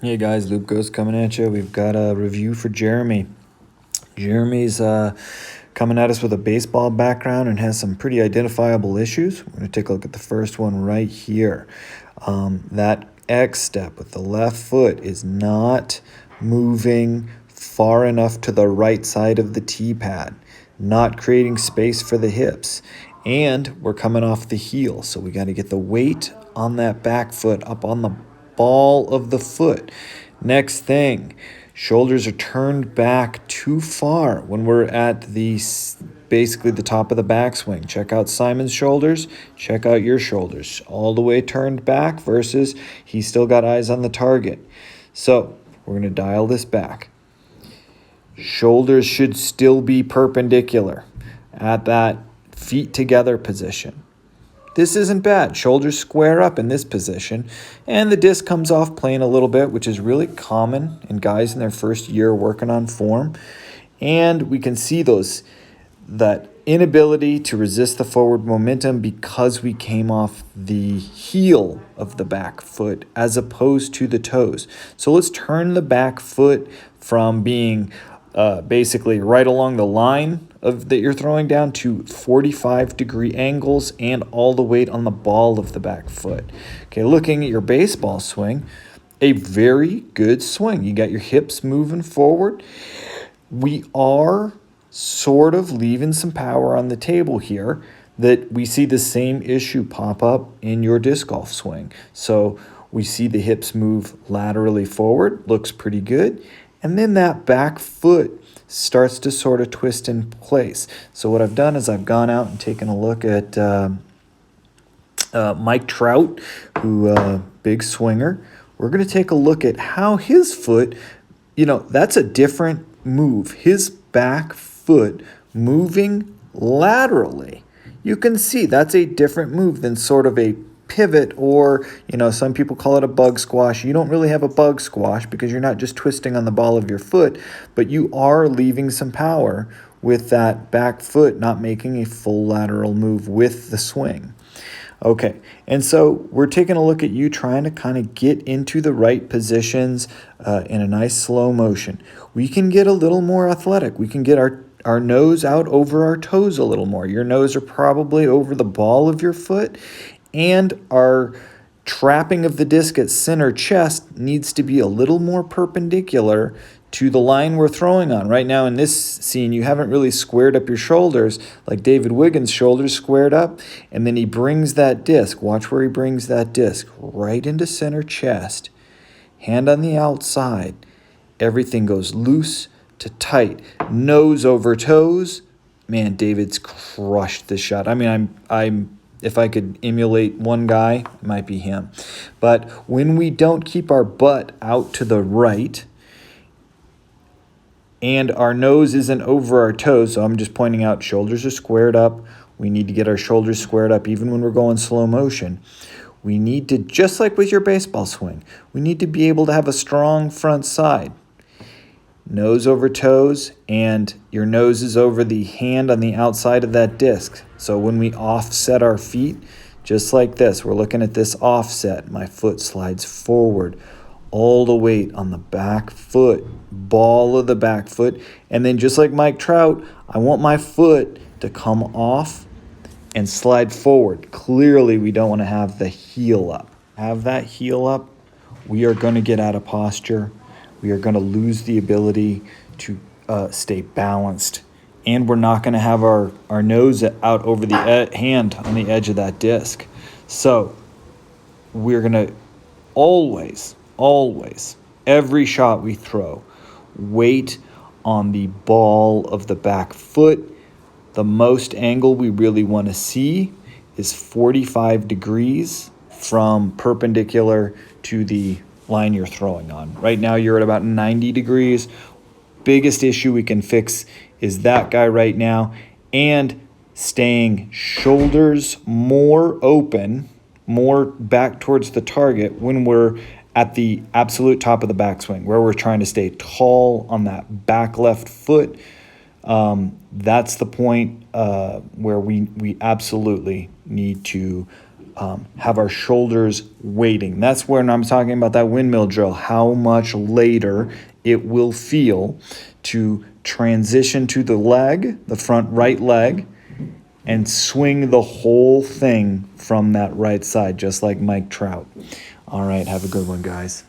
Hey guys, Loop Ghost coming at you. We've got a review for Jeremy. Jeremy's coming at us with a baseball background and has some pretty identifiable issues. We're going to take a look at the first one right here. That X step with the left foot is not moving far enough to the right side of the tee pad, not creating space for the hips. And we're coming off the heel, so we got to get the weight on that back foot up on the ball of the foot. Next thing, shoulders are turned back too far when we're at basically the top of the backswing. Check out Simon's shoulders, check out your shoulders. All the way turned back versus he's still got eyes on the target. So we're going to dial this back. Shoulders should still be perpendicular at that feet together position. This isn't bad. Shoulders square up in this position, and the disc comes off plane a little bit, which is really common in guys in their first year working on form. And we can see that inability to resist the forward momentum because we came off the heel of the back foot as opposed to the toes. So let's turn the back foot from being basically right along the line that you're throwing down to 45-degree angles and all the weight on the ball of the back foot. Okay, looking at your baseball swing, a very good swing. You got your hips moving forward. We are sort of leaving some power on the table here that we see the same issue pop up in your disc golf swing. So we see the hips move laterally forward, looks pretty good. And then that back foot starts to sort of twist in place. So what I've done is I've gone out and taken a look at Mike Trout, who big swinger. We're going to take a look at how his foot, that's a different move. His back foot moving laterally. You can see that's a different move than sort of a pivot, or some people call it a bug squash. You don't really have a bug squash because you're not just twisting on the ball of your foot, but you are leaving some power with that back foot not making a full lateral move with the swing. Okay, and so we're taking a look at you trying to kind of get into the right positions in a nice slow motion. We can get a little more athletic. We can get our nose out over our toes a little more. Your nose are probably over the ball of your foot, and our trapping of the disc at center chest needs to be a little more perpendicular to the line we're throwing on. Right now in this scene, you haven't really squared up your shoulders like David Wiggins' shoulders squared up, and then he brings that disc. Watch where he brings that disc right into center chest. Hand on the outside. Everything goes loose to tight. Nose over toes. Man, David's crushed this shot. I mean, if I could emulate one guy, it might be him. But when we don't keep our butt out to the right and our nose isn't over our toes, so I'm just pointing out shoulders are squared up. We need to get our shoulders squared up even when we're going slow motion. We need to, just like with your baseball swing, we need to be able to have a strong front side. Nose over toes, and your nose is over the hand on the outside of that disc. So when we offset our feet, just like this, we're looking at this offset. My foot slides forward, all the weight on the back foot, ball of the back foot. And then just like Mike Trout, I want my foot to come off and slide forward. Clearly, we don't want to have the heel up. Have that heel up, we are going to get out of posture. We are going to lose the ability to stay balanced. And we're not going to have our nose out over the hand on the edge of that disc. So we're going to always, every shot we throw, weight on the ball of the back foot. The most angle we really want to see is 45 degrees from perpendicular to the line you're throwing on. Right now you're at about 90 degrees. Biggest issue we can fix is that guy right now, and staying shoulders more open, more back towards the target when we're at the absolute top of the backswing, where we're trying to stay tall on that back left foot. That's the point where we absolutely need to have our shoulders waiting. That's when I'm talking about that windmill drill, how much later it will feel to transition to the leg, the front right leg, and swing the whole thing from that right side, just like Mike Trout. All right, have a good one, guys.